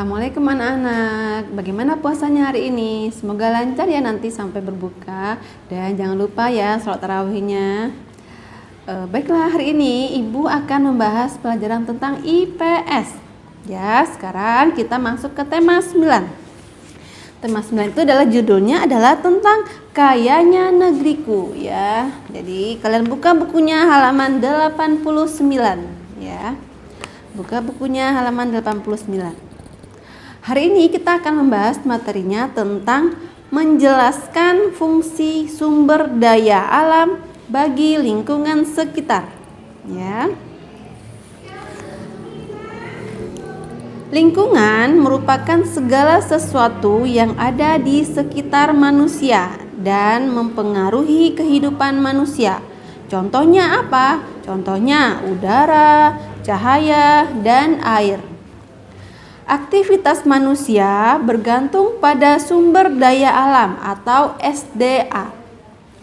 Assalamualaikum anak-anak. Bagaimana puasanya hari ini? Semoga lancar ya nanti sampai berbuka. Dan jangan lupa ya sholat tarawihnya. Baiklah, hari ini Ibu akan membahas pelajaran tentang IPS. Ya, sekarang kita masuk ke tema 9. Tema 9 itu adalah judulnya adalah tentang kayanya negeriku ya. Jadi kalian buka bukunya halaman 89 ya. Buka bukunya halaman 89. Hari ini kita akan membahas materinya tentang menjelaskan fungsi sumber daya alam bagi lingkungan sekitar. Ya. Lingkungan merupakan segala sesuatu yang ada di sekitar manusia dan mempengaruhi kehidupan manusia. Contohnya apa? Contohnya udara, cahaya, dan air. Aktivitas manusia bergantung pada sumber daya alam atau SDA.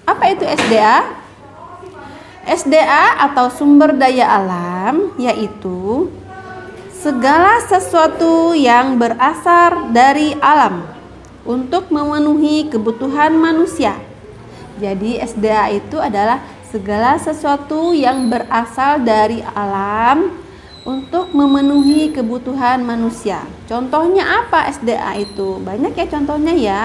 Apa itu SDA? SDA atau sumber daya alam yaitu segala sesuatu yang berasal dari alam untuk memenuhi kebutuhan manusia. Jadi SDA itu adalah segala sesuatu yang berasal dari alam untuk memenuhi kebutuhan manusia. Contohnya apa SDA itu? Banyak ya contohnya ya.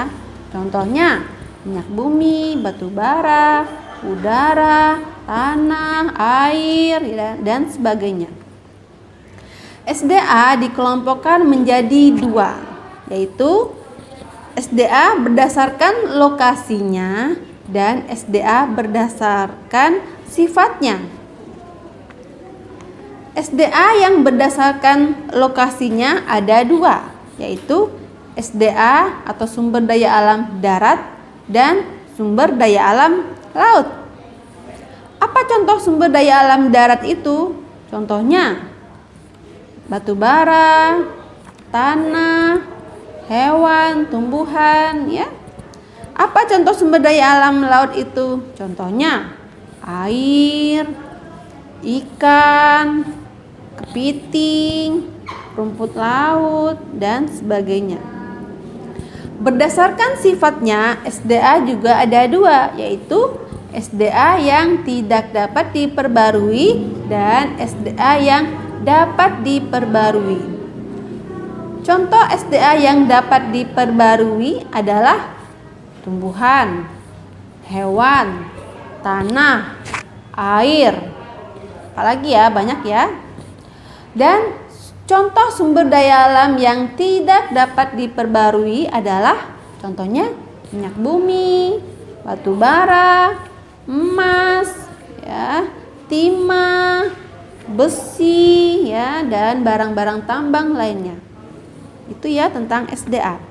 Contohnya minyak bumi, batu bara, udara, tanah, air, dan sebagainya. SDA dikelompokkan menjadi dua, yaitu SDA berdasarkan lokasinya dan SDA berdasarkan sifatnya. SDA yang berdasarkan lokasinya ada dua, yaitu SDA atau sumber daya alam darat dan sumber daya alam laut. Apa contoh sumber daya alam darat itu? Contohnya batu bara, tanah, hewan, tumbuhan, ya. Apa contoh sumber daya alam laut itu? Contohnya air, ikan, kepiting, rumput laut, dan sebagainya. Berdasarkan sifatnya, SDA juga ada dua, yaitu SDA yang tidak dapat diperbarui dan SDA yang dapat diperbarui. Contoh SDA yang dapat diperbarui adalah tumbuhan, hewan, tanah, air. Apalagi ya, banyak ya. Dan contoh sumber daya alam yang tidak dapat diperbarui adalah contohnya minyak bumi, batu bara, emas, ya, timah, besi, ya, dan barang-barang tambang lainnya. Itu ya tentang SDA.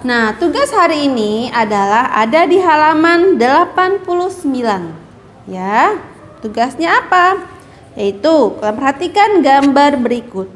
Nah, tugas hari ini adalah ada di halaman 89. Ya, tugasnya apa? Yaitu, kalian perhatikan gambar berikut.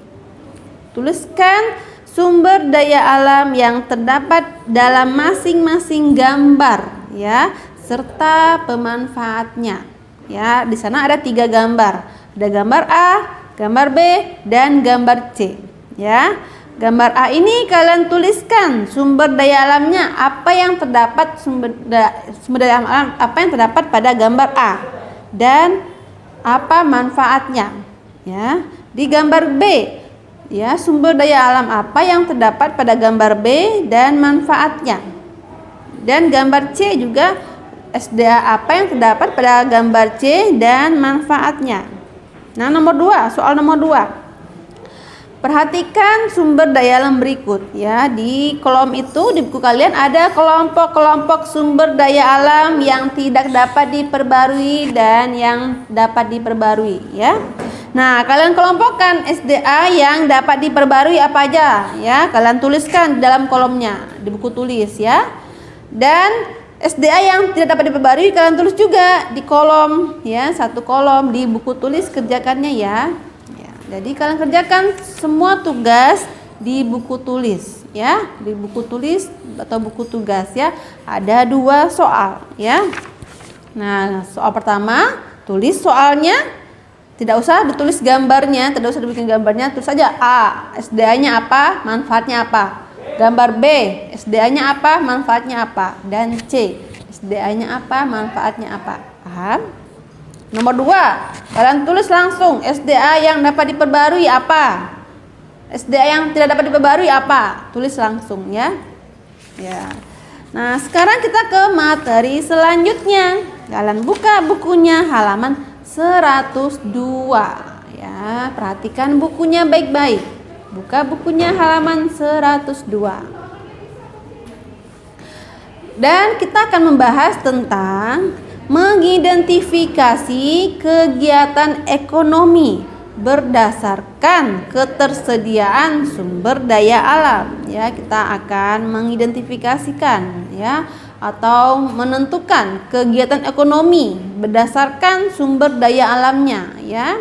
Tuliskan sumber daya alam yang terdapat dalam masing-masing gambar, ya, serta pemanfaatnya. Ya, di sana ada 3 gambar. Ada gambar A, gambar B, dan gambar C. Ya, gambar A ini kalian tuliskan sumber daya alamnya, apa yang terdapat sumber daya alam apa yang terdapat pada gambar A dan apa manfaatnya. Ya, di gambar B, ya, sumber daya alam apa yang terdapat pada gambar B dan manfaatnya. Dan gambar C juga SDA apa yang terdapat pada gambar C dan manfaatnya. Nah, nomor 2, soal nomor 2. Perhatikan sumber daya alam berikut ya. Di kolom itu di buku kalian ada kelompok-kelompok sumber daya alam yang tidak dapat diperbarui dan yang dapat diperbarui ya. Nah, kalian kelompokkan SDA yang dapat diperbarui apa aja ya. Kalian tuliskan di dalam kolomnya di buku tulis ya. Dan SDA yang tidak dapat diperbarui kalian tulis juga di kolom ya, satu kolom di buku tulis kerjakannya ya. Jadi kalian kerjakan semua tugas di buku tulis ya, di buku tulis atau buku tugas ya. Ada 2 soal ya. Nah, soal pertama tulis soalnya, Tidak usah ditulis gambarnya, tidak usah dibikin gambarnya, tulis saja A, SDA-nya apa, manfaatnya apa. Gambar B, SDA-nya apa, manfaatnya apa. Dan C, SDA-nya apa, manfaatnya apa. Paham? Nomor 2, kalian tulis langsung SDA yang dapat diperbarui apa. SDA yang tidak dapat diperbarui apa. Tulis langsung ya. Ya. Nah, sekarang kita ke materi selanjutnya. Kalian buka bukunya halaman 102 ya. Perhatikan bukunya baik-baik. Buka bukunya halaman 102. Dan kita akan membahas tentang mengidentifikasi kegiatan ekonomi berdasarkan ketersediaan sumber daya alam ya. Kita akan mengidentifikasikan ya atau menentukan kegiatan ekonomi berdasarkan sumber daya alamnya ya.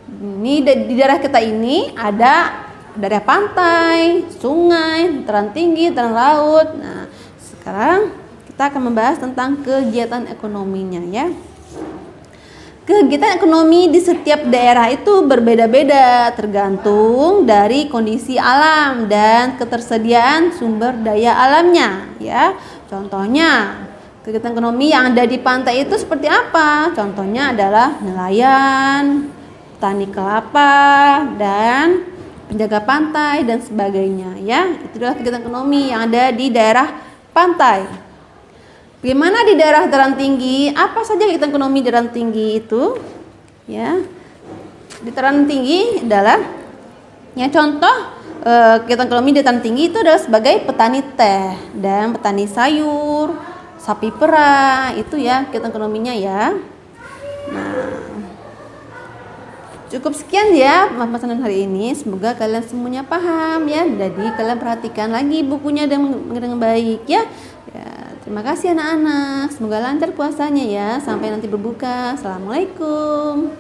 Ini di daerah kita ini ada daerah pantai, sungai, dataran tinggi, dataran laut. Nah, sekarang kita akan membahas tentang kegiatan ekonominya ya. Kegiatan ekonomi di setiap daerah itu berbeda-beda tergantung dari kondisi alam dan ketersediaan sumber daya alamnya ya. Contohnya, kegiatan ekonomi yang ada di pantai itu seperti apa? Contohnya adalah nelayan, petani kelapa, dan penjaga pantai dan sebagainya ya. Itu adalah kegiatan ekonomi yang ada di daerah pantai. Bagaimana di daerah dataran tinggi? Apa saja kegiatan ekonomi di dataran tinggi itu? Ya, di dataran tinggi adalah ya contoh kegiatan ekonomi di dataran tinggi itu adalah sebagai petani teh dan petani sayur, sapi perah, itu ya kegiatan ekonominya ya. Nah, cukup sekian ya pembahasan hari ini. Semoga kalian semuanya paham ya. Jadi kalian perhatikan lagi bukunya dengan baik ya. Terima kasih anak-anak. Semoga lancar puasanya ya. Sampai nanti berbuka. Assalamualaikum.